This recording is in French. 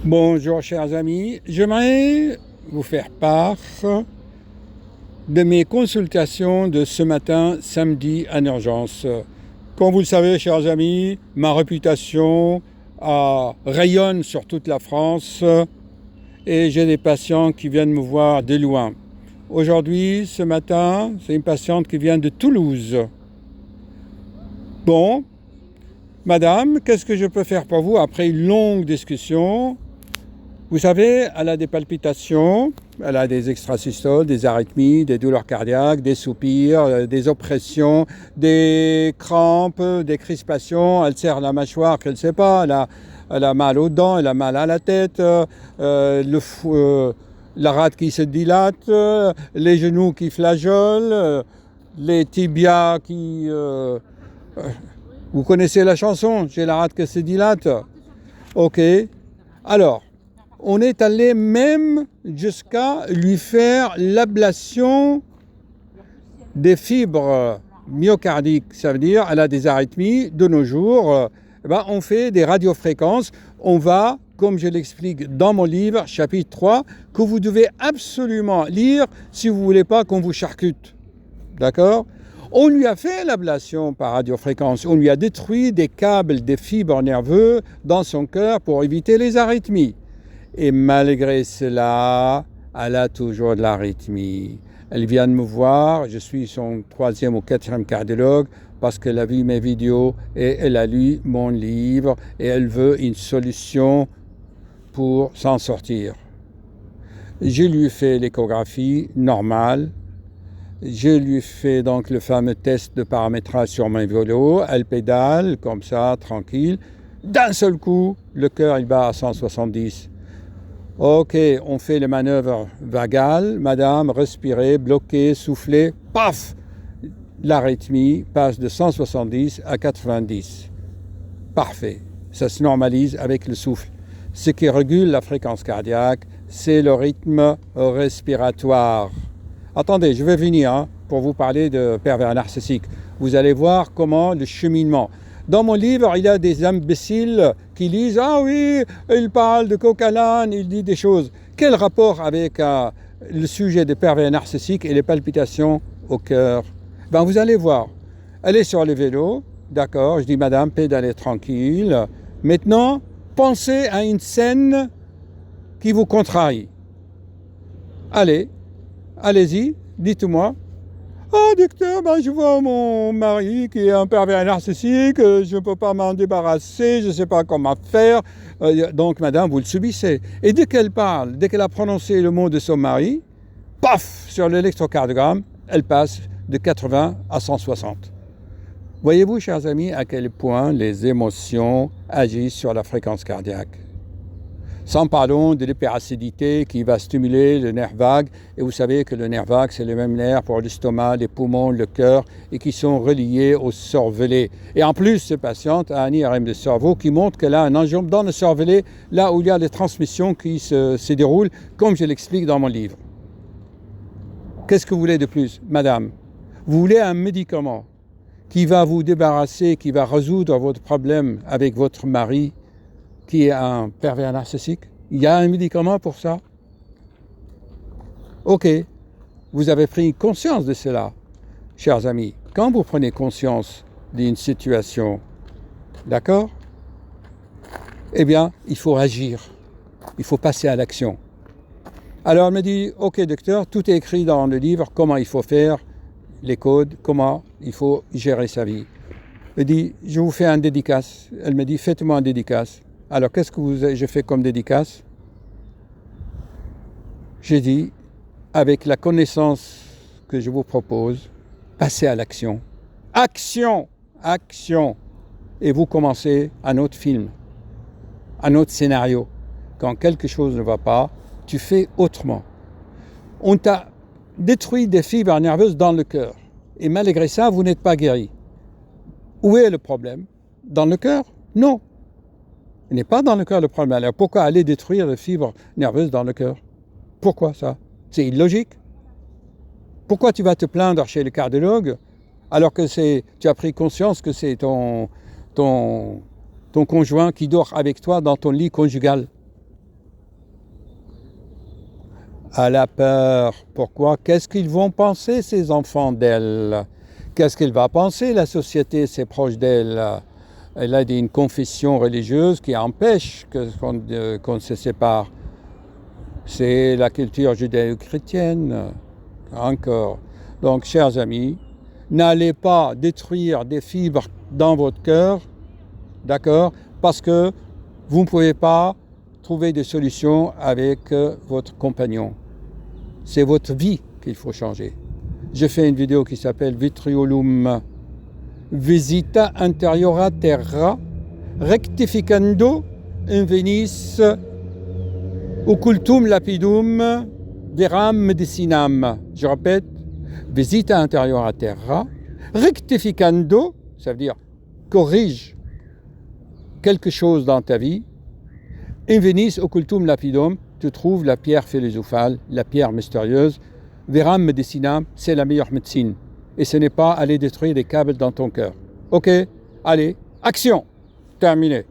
Bonjour chers amis, j'aimerais vous faire part de mes consultations de ce matin, samedi, en urgence. Comme vous le savez chers amis, ma réputation rayonne sur toute la France et j'ai des patients qui viennent me voir de loin. Aujourd'hui, ce matin, c'est une patiente qui vient de Toulouse. Bon, madame, qu'est-ce que je peux faire pour vous après une longue discussion? Vous savez, elle a des palpitations, elle a des extrasystoles, des arythmies, des douleurs cardiaques, des soupirs, des oppressions, des crampes, des crispations. Elle serre la mâchoire qu'elle ne sait pas, elle a mal aux dents, elle a mal à la tête, la rate qui se dilate, les genoux qui flageolent, les tibias qui... vous connaissez la chanson, j'ai la rate qui se dilate. Ok, alors... On est allé même jusqu'à lui faire l'ablation des fibres myocardiques. Ça veut dire qu'elle a des arythmies de nos jours. On fait des radiofréquences. On va, comme je l'explique dans mon livre, chapitre 3, que vous devez absolument lire si vous ne voulez pas qu'on vous charcute. D'accord ? On lui a fait l'ablation par radiofréquence. On lui a détruit des câbles, des fibres nerveuses dans son cœur pour éviter les arythmies. Et malgré cela, elle a toujours de l'arythmie. Elle vient de me voir, je suis son 3e ou 4e cardiologue parce qu'elle a vu mes vidéos et elle a lu mon livre et elle veut une solution pour s'en sortir. Je lui fais l'échographie normale. Je lui fais donc le fameux test de paramétrage sur mon vélo. Elle pédale comme ça, tranquille. D'un seul coup, le cœur il bat à 170. Ok, on fait les manœuvres vagales, madame, respirez, bloquez, soufflez, paf! L'arythmie passe de 170 à 90. Parfait, ça se normalise avec le souffle. Ce qui régule la fréquence cardiaque, c'est le rythme respiratoire. Attendez, je vais venir pour vous parler de pervers narcissique. Vous allez voir comment le cheminement. Dans mon livre, il y a des imbéciles qui lisent « Ah oui, il parle de coq à l'âne, il dit des choses. » Quel rapport avec le sujet des pervers narcissiques et les palpitations au cœur? Vous allez voir. Elle est sur le vélo, d'accord, je dis « Madame, pédalez tranquille. » Maintenant, pensez à une scène qui vous contrarie. Allez-y, dites-moi. Oh docteur, je vois mon mari qui est un pervers narcissique, je ne peux pas m'en débarrasser, je ne sais pas comment faire. Donc madame, vous le subissez. Et dès qu'elle parle, dès qu'elle a prononcé le mot de son mari, paf, sur l'électrocardiogramme, elle passe de 80 à 160. Voyez-vous, chers amis, à quel point les émotions agissent sur la fréquence cardiaque. Sans parlons de l'hyperacidité qui va stimuler le nerf vague. Et vous savez que le nerf vague, c'est le même nerf pour l'estomac, les poumons, le cœur, et qui sont reliés au cervelet. Et en plus, cette patiente a un IRM de cerveau qui montre qu'elle a un angiome dans le cervelet, là où il y a les transmissions qui se déroulent, comme je l'explique dans mon livre. Qu'est-ce que vous voulez de plus, madame? Vous voulez un médicament qui va vous débarrasser, qui va résoudre votre problème avec votre mari, qui est un pervers narcissique? Il y a un médicament pour ça? Ok, vous avez pris conscience de cela, chers amis. Quand vous prenez conscience d'une situation, d'accord? Eh bien, il faut agir, il faut passer à l'action. Alors elle me dit, ok docteur, tout est écrit dans le livre, comment il faut faire, les codes, comment il faut gérer sa vie. Elle dit, je vous fais un dédicace. Elle me dit, faites-moi un dédicace. Alors, qu'est-ce que j'ai fait comme dédicace? J'ai dit, avec la connaissance que je vous propose, passez à l'action. Action! Action! Et vous commencez un autre film, un autre scénario. Quand quelque chose ne va pas, tu fais autrement. On t'a détruit des fibres nerveuses dans le cœur. Et malgré ça, vous n'êtes pas guéri. Où est le problème? Dans le cœur? Non. Il n'est pas dans le cœur le problème. Alors pourquoi aller détruire les fibres nerveuses dans le cœur? Pourquoi ça? C'est illogique. Pourquoi tu vas te plaindre chez le cardiologue alors que tu as pris conscience que c'est ton conjoint qui dort avec toi dans ton lit conjugal? Elle a peur. Pourquoi? Qu'est-ce qu'ils vont penser, ces enfants, d'elle? Qu'est-ce qu'elle va penser, la société, ses proches d'elle? Elle a une confession religieuse qui empêche qu'on se sépare. C'est la culture judéo-chrétienne, encore. Donc, chers amis, n'allez pas détruire des fibres dans votre cœur, d'accord? Parce que vous ne pouvez pas trouver des solutions avec votre compagnon. C'est votre vie qu'il faut changer. J'ai fait une vidéo qui s'appelle Vitriolum Visita Interiora Terra Rectificando Invenis Occultum Lapidum Veram Medicinam. Je répète, Visita Interiora Terra Rectificando, ça veut dire corrige quelque chose dans ta vie. Invenis Occultum Lapidum, tu trouves la pierre philosophale, la pierre mystérieuse. Veram Medicinam, c'est la meilleure médecine. Et ce n'est pas aller détruire des câbles dans ton cœur. Ok, allez, action, terminé.